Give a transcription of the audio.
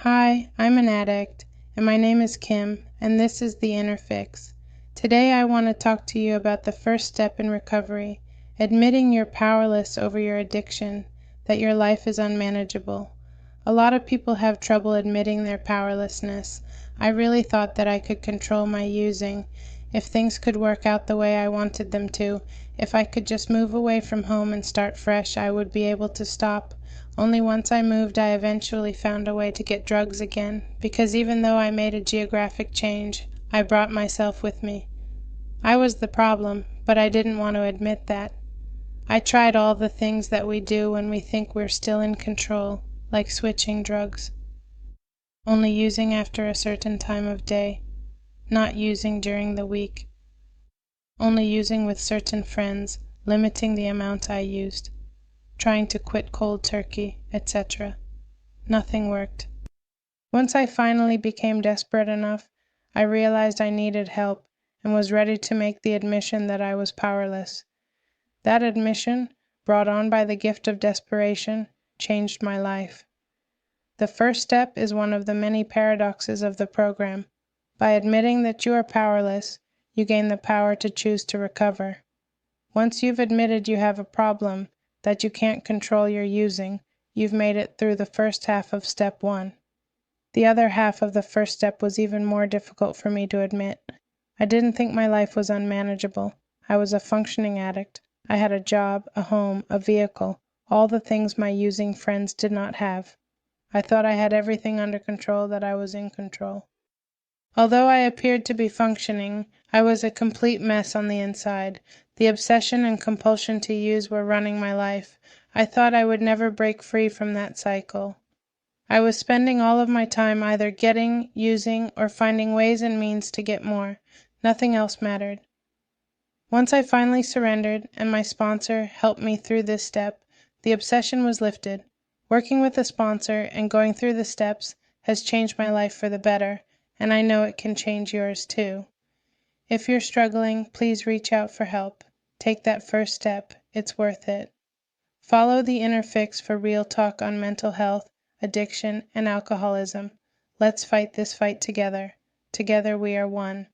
Hi, I'm an addict, and my name is Kim, and this is The Inner Fix. Today I want to talk to you about the first step in recovery, admitting you're powerless over your addiction, that your life is unmanageable. A lot of people have trouble admitting their powerlessness. I really thought that I could control my using, if things could work out the way I wanted them to, if I could just move away from home and start fresh, I would be able to stop. Only once I moved, I eventually found a way to get drugs again, because even though I made a geographic change, I brought myself with me. I was the problem, but I didn't want to admit that. I tried all the things that we do when we think we're still in control, like switching drugs, only using after a certain time of day, not using during the week, only using with certain friends, limiting the amount I used, trying to quit cold turkey, etc. Nothing worked. Once I finally became desperate enough, I realized I needed help and was ready to make the admission that I was powerless. That admission, brought on by the gift of desperation, changed my life. The first step is one of the many paradoxes of the program. By admitting that you are powerless, you gain the power to choose to recover. Once you've admitted you have a problem, that you can't control your using, you've made it through the first half of step 1. The other half of the first step was even more difficult for me to admit. I didn't think my life was unmanageable. I was a functioning addict. I had a job, a home, a vehicle, all the things my using friends did not have. I thought I had everything under control, that I was in control. Although I appeared to be functioning, I was a complete mess on the inside. The obsession and compulsion to use were running my life. I thought I would never break free from that cycle. I was spending all of my time either getting, using, or finding ways and means to get more. Nothing else mattered. Once I finally surrendered, and my sponsor helped me through this step, the obsession was lifted. Working with a sponsor and going through the steps has changed my life for the better, and I know it can change yours too. If you're struggling, please reach out for help. Take that first step. It's worth it. Follow The Inner Fix for real talk on mental health, addiction, and alcoholism. Let's fight this fight together. Together we are one.